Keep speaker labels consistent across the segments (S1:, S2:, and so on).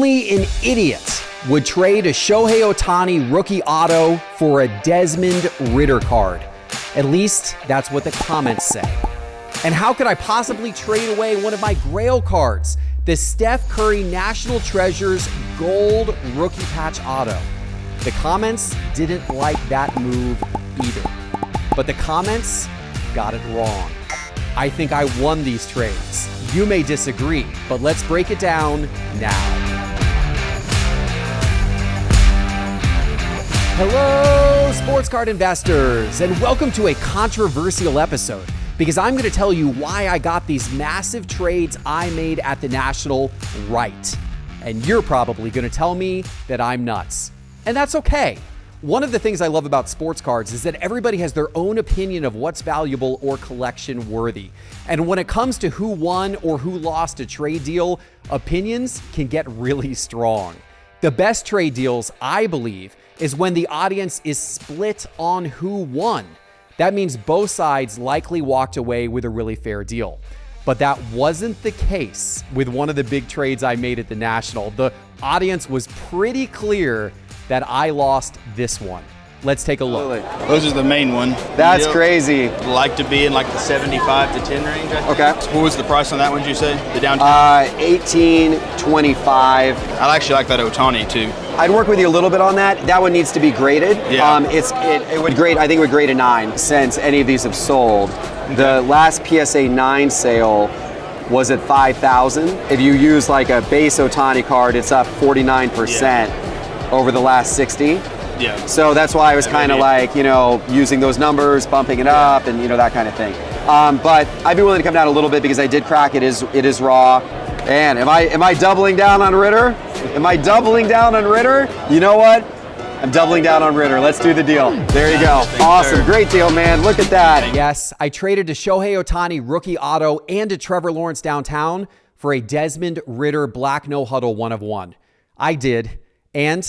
S1: Only an idiot would trade a Shohei Ohtani rookie auto for a Desmond Ridder card. At least that's what the comments say. And how could I possibly trade away one of my Grail cards, the Steph Curry National Treasures Gold Rookie Patch Auto? The comments didn't like that move either. But the comments got it wrong. I think I won these trades. You may disagree, but let's break it down now. Hello, sports card investors, and welcome to a controversial episode because I'm going to tell you why I got these massive trades I made at the National right. And you're probably going to tell me that I'm nuts. And that's okay. One of the things I love about sports cards is that everybody has their own opinion of what's valuable or collection worthy. And when it comes to who won or who lost a trade deal, opinions can get really strong. The best trade deals, I believe, is when the audience is split on who won. That means both sides likely walked away with a really fair deal. But that wasn't the case with one of the big trades I made at the National. The audience was pretty clear that I lost this one. Let's take a look.
S2: Those are the main one.
S3: That's crazy.
S2: Like to be in like the 75 to 10 range, I think.
S3: Okay.
S2: What was the price on that one, did you say? The down?
S3: 18.25.
S2: I actually like that Ohtani too.
S3: I'd work with you a little bit on that. That one needs to be graded.
S2: Yeah.
S3: It would grade, I think it would grade a 9 since any of these have sold. The last PSA 9 sale was at 5,000. If you use like a base Ohtani card, it's up 49%. Over the last 60.
S2: Yeah.
S3: So that's why I was kind of like, using those numbers, bumping it up, and that kind of thing. But I'd be willing to come down a little bit because I did crack it. It is raw. And am I doubling down on Ridder? Am I doubling down on Ridder? You know what? I'm doubling down on Ridder. Let's do the deal. There you go. Awesome. Great deal, man. Look at that.
S1: Yes, I traded a Shohei Ohtani rookie auto and a Trevor Lawrence downtown for a Desmond Ridder Black No Huddle 1/1. I did. And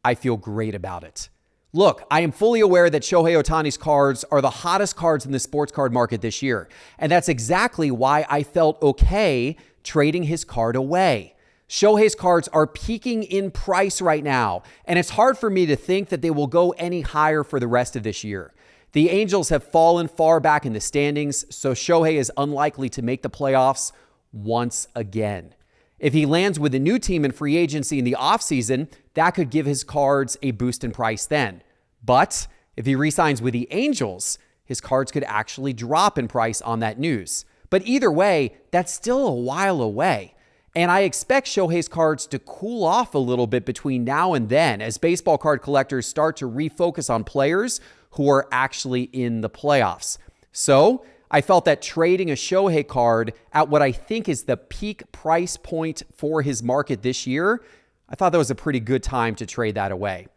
S1: I feel great about it. Look, I am fully aware that Shohei Ohtani's cards are the hottest cards in the sports card market this year. And that's exactly why I felt okay trading his card away. Shohei's cards are peaking in price right now, and it's hard for me to think that they will go any higher for the rest of this year. The Angels have fallen far back in the standings, so Shohei is unlikely to make the playoffs once again. If he lands with a new team in free agency in the offseason, that could give his cards a boost in price then. But if he re-signs with the Angels, his cards could actually drop in price on that news. But either way, that's still a while away. And I expect Shohei's cards to cool off a little bit between now and then as baseball card collectors start to refocus on players who are actually in the playoffs. So I felt that trading a Shohei card at what I think is the peak price point for his market this year, I thought that was a pretty good time to trade that away.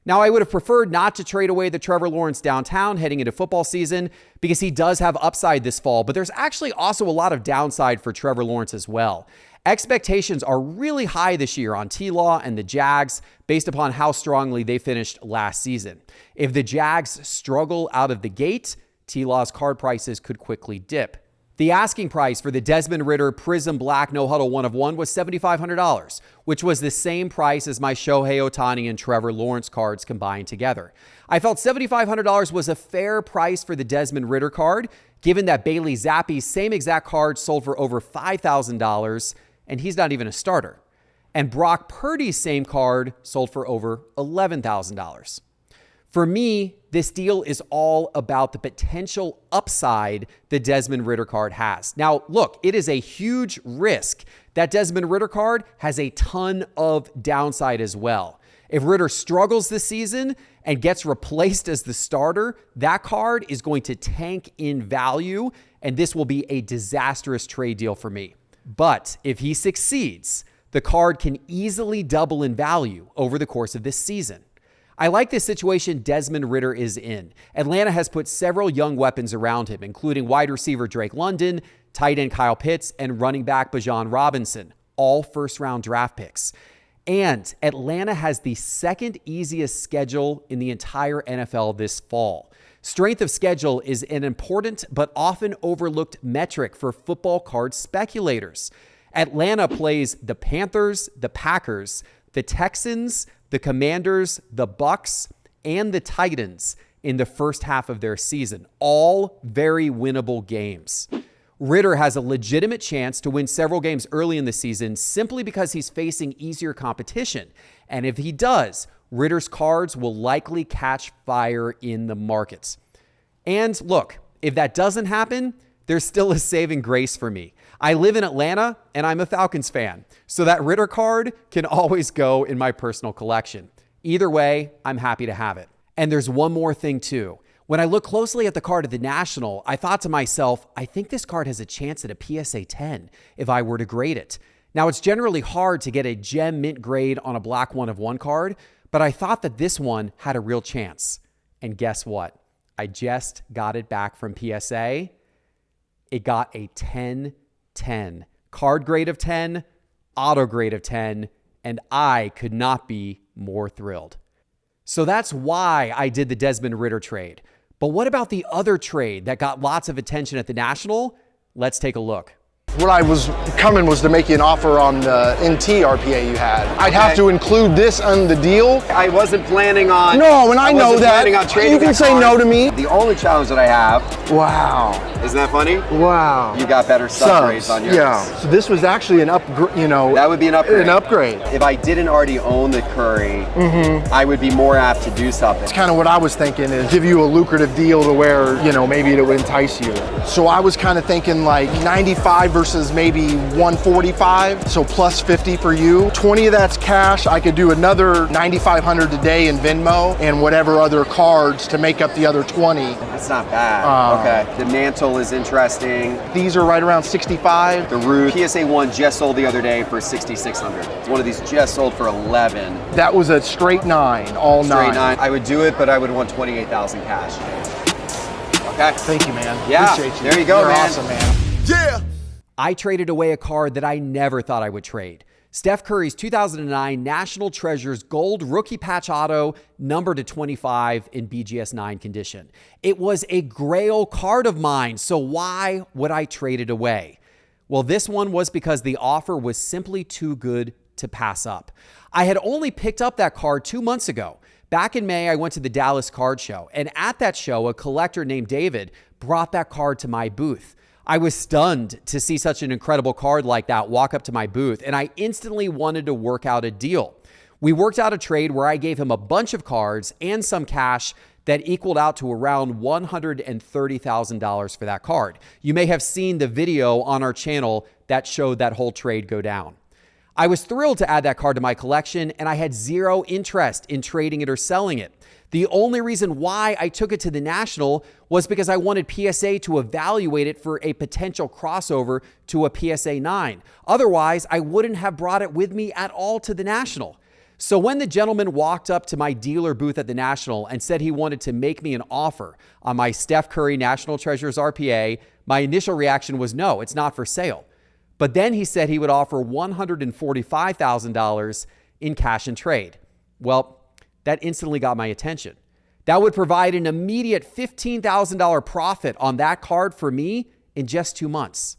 S1: Now, I would have preferred not to trade away the Trevor Lawrence downtown heading into football season because he does have upside this fall, but there's actually also a lot of downside for Trevor Lawrence as well. Expectations are really high this year on T-Law and the Jags based upon how strongly they finished last season. If the Jags struggle out of the gate, T-Law's card prices could quickly dip. The asking price for the Desmond Ridder Prism Black No Huddle 1/1 was $7,500, which was the same price as my Shohei Ohtani and Trevor Lawrence cards combined together. I felt $7,500 was a fair price for the Desmond Ridder card, given that Bailey Zappe's same exact card sold for over $5,000, and he's not even a starter. And Brock Purdy's same card sold for over $11,000. For me, this deal is all about the potential upside the Desmond Ridder card has. Now, look, it is a huge risk. That Desmond Ridder card has a ton of downside as well. If Ridder struggles this season and gets replaced as the starter, that card is going to tank in value, and this will be a disastrous trade deal for me. But if he succeeds, the card can easily double in value over the course of this season. I like this situation Desmond Ridder is in. Atlanta has put several young weapons around him, including wide receiver Drake London, tight end Kyle Pitts, and running back Bijan Robinson, all first-round draft picks. And Atlanta has the second easiest schedule in the entire NFL this fall. Strength of schedule is an important but often overlooked metric for football card speculators. Atlanta plays the Panthers, the Packers, the Texans, the Commanders, the Bucks, and the Titans in the first half of their season. All very winnable games. Ridder has a legitimate chance to win several games early in the season simply because he's facing easier competition. And if he does, Ridder's cards will likely catch fire in the markets. And look, if that doesn't happen, there's still a saving grace for me. I live in Atlanta and I'm a Falcons fan, so that Ridder card can always go in my personal collection. Either way, I'm happy to have it. And there's one more thing too. When I look closely at the card at the National, I thought to myself, I think this card has a chance at a PSA 10 if I were to grade it. Now, it's generally hard to get a gem mint grade on a black 1/1 card, but I thought that this one had a real chance. And guess what? I just got it back from PSA. It got a 10/10. Card grade of 10, auto grade of 10, and I could not be more thrilled. So that's why I did the Desmond Ridder trade. But what about the other trade that got lots of attention at the National? Let's take a look.
S4: What I was coming was to make you an offer on the NT RPA you had. I'd have to include this on the deal.
S3: I wasn't planning on.
S4: No, and I know
S3: wasn't
S4: that.
S3: planning on trading
S4: You can
S3: that
S4: say
S3: card.
S4: no to me.
S3: The only challenge that I have,
S4: Wow.
S3: isn't that funny?
S4: Wow.
S3: You got better sub grades on yours.
S4: Yeah. So this was actually an upgrade,
S3: That would be an upgrade.
S4: An upgrade.
S3: If I didn't already own the Curry, I would be more apt to do something.
S4: It's kind of what I was thinking, is give you a lucrative deal to where, maybe it would entice you. So I was kind of thinking like 95 versus maybe 145, so plus 50 for you. 20 of that's cash. I could do another 9,500 today in Venmo and whatever other cards to make up the other 20.
S3: That's not bad. Okay. The mantle is interesting.
S4: These are right around 65.
S3: The Root PSA 1 just sold the other day for 6,600. One of these just sold for 11.
S4: That was a straight 9, all
S3: Straight
S4: 9.
S3: 9. I would do it, but I would want 28,000 cash. Okay.
S4: Thank you, man.
S3: Yeah.
S4: Appreciate you.
S3: There you go,
S4: You're
S3: man.
S4: awesome, man. Yeah.
S1: I traded away a card that I never thought I would trade. Steph Curry's 2009 National Treasures Gold Rookie Patch Auto, numbered to 25 in BGS 9 condition. It was a grail card of mine, so why would I trade it away? Well, this one was because the offer was simply too good to pass up. I had only picked up that card 2 months ago. Back in May, I went to the Dallas Card Show, and at that show, a collector named David brought that card to my booth. I was stunned to see such an incredible card like that walk up to my booth, and I instantly wanted to work out a deal. We worked out a trade where I gave him a bunch of cards and some cash that equaled out to around $130,000 for that card. You may have seen the video on our channel that showed that whole trade go down. I was thrilled to add that card to my collection, and I had zero interest in trading it or selling it. The only reason why I took it to the National was because I wanted PSA to evaluate it for a potential crossover to a PSA 9. Otherwise, I wouldn't have brought it with me at all to the National. So when the gentleman walked up to my dealer booth at the National and said he wanted to make me an offer on my Steph Curry National Treasures RPA, my initial reaction was no, it's not for sale. But then he said he would offer $145,000 in cash and trade. Well, that instantly got my attention. That would provide an immediate $15,000 profit on that card for me in just 2 months.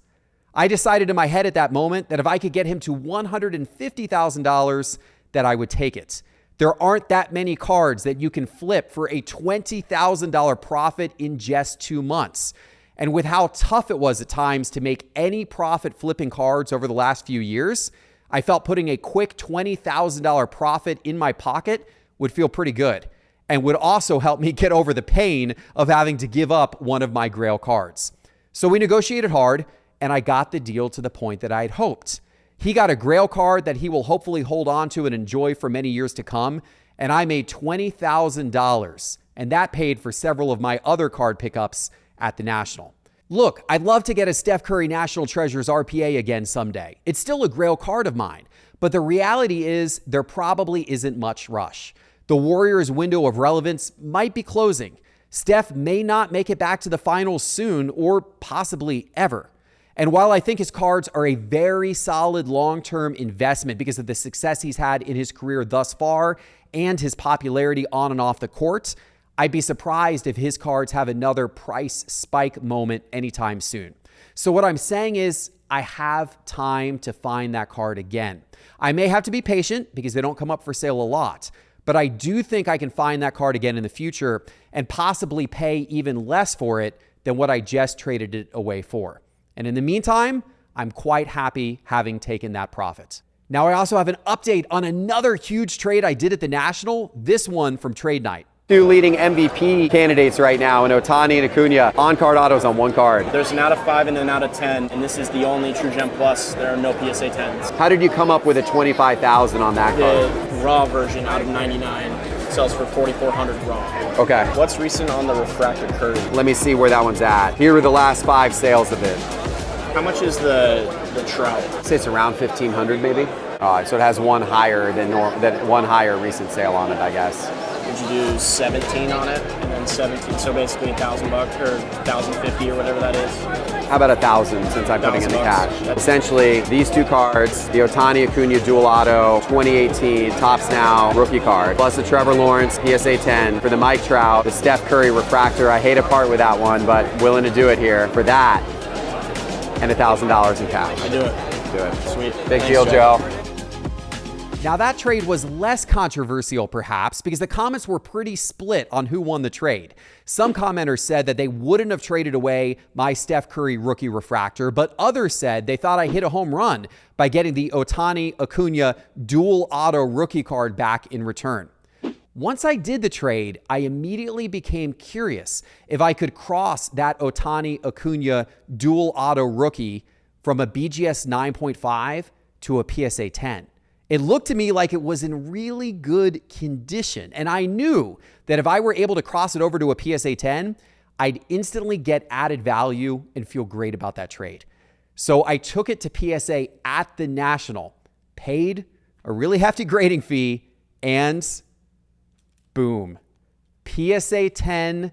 S1: I decided in my head at that moment that if I could get him to $150,000, that I would take it. There aren't that many cards that you can flip for a $20,000 profit in just 2 months. And with how tough it was at times to make any profit flipping cards over the last few years, I felt putting a quick $20,000 profit in my pocket would feel pretty good and would also help me get over the pain of having to give up one of my Grail cards. So we negotiated hard, and I got the deal to the point that I had hoped. He got a Grail card that he will hopefully hold on to and enjoy for many years to come, and I made $20,000, and that paid for several of my other card pickups at the National. Look, I'd love to get a Steph Curry National Treasures RPA again someday. It's still a Grail card of mine, but the reality is there probably isn't much rush. The Warriors' window of relevance might be closing. Steph may not make it back to the finals soon or possibly ever. And while I think his cards are a very solid long-term investment because of the success he's had in his career thus far and his popularity on and off the court, I'd be surprised if his cards have another price spike moment anytime soon. So what I'm saying is I have time to find that card again. I may have to be patient because they don't come up for sale a lot, but I do think I can find that card again in the future and possibly pay even less for it than what I just traded it away for. And in the meantime, I'm quite happy having taken that profit. Now, I also have an update on another huge trade I did at the National, this one from Trade Night.
S3: Two leading MVP candidates right now in Ohtani and Acuna. On-card autos on one card.
S5: There's an out of 5 and an out of 10, and this is the only True Gem Plus. There are no PSA 10s.
S3: How did you come up with a $25,000 on that card?
S5: The raw version out of 99 sells for $4,400 raw.
S3: Okay.
S5: What's recent on the refractor Curry?
S3: Let me see where that one's at. Here are the last 5 sales of it.
S5: How much is the Trout?
S3: I'd say it's around 1,500 maybe. So it has one higher than one higher recent sale on it, I guess.
S5: Would you do 17 on it, and then 17? So basically $1,000 or $1,050 or whatever that is.
S3: How about 1,000 since I'm putting in the cash?
S5: $1,000.
S3: Essentially, these two cards, the Ohtani Acuna Dual Auto 2018 Topps Now rookie card, plus the Trevor Lawrence PSA 10 for the Mike Trout, the Steph Curry refractor. I hate to part with that one, but willing to do it here for that, and $1,000 in cash.
S5: I do it.
S3: Do it.
S5: Sweet.
S3: Big
S5: Thanks,
S3: deal, Joe.
S1: Now that trade was less controversial perhaps because the comments were pretty split on who won the trade. Some commenters said that they wouldn't have traded away my Steph Curry rookie refractor, but others said they thought I hit a home run by getting the Ohtani Acuna dual auto rookie card back in return. Once I did the trade, I immediately became curious if I could cross that Ohtani Acuna dual auto rookie from a BGS 9.5 to a PSA 10. It looked to me like it was in really good condition. And I knew that if I were able to cross it over to a PSA 10, I'd instantly get added value and feel great about that trade. So I took it to PSA at the National, paid a really hefty grading fee, and boom, PSA 10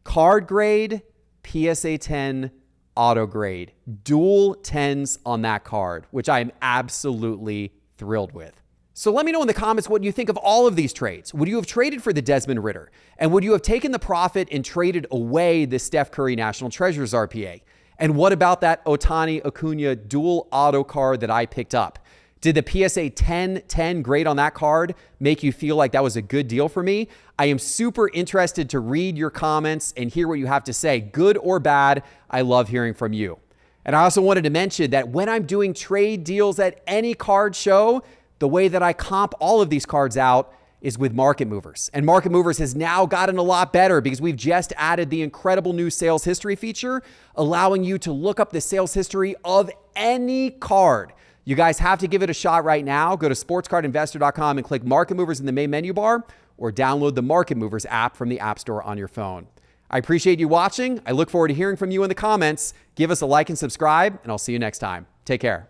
S1: card grade, PSA 10 auto grade, dual 10s on that card, which I am absolutely thrilled with. So let me know in the comments what you think of all of these trades. Would you have traded for the Desmond Ridder? And would you have taken the profit and traded away the Steph Curry National Treasures RPA? And what about that Ohtani Acuna dual auto card that I picked up? Did the PSA 10 grade on that card make you feel like that was a good deal for me? I am super interested to read your comments and hear what you have to say, good or bad. I love hearing from you. And I also wanted to mention that when I'm doing trade deals at any card show, the way that I comp all of these cards out is with Market Movers. And Market Movers has now gotten a lot better because we've just added the incredible new sales history feature, allowing you to look up the sales history of any card. You guys have to give it a shot right now. Go to sportscardinvestor.com and click Market Movers in the main menu bar, or download the Market Movers app from the App Store on your phone. I appreciate you watching. I look forward to hearing from you in the comments. Give us a like and subscribe, and I'll see you next time. Take care.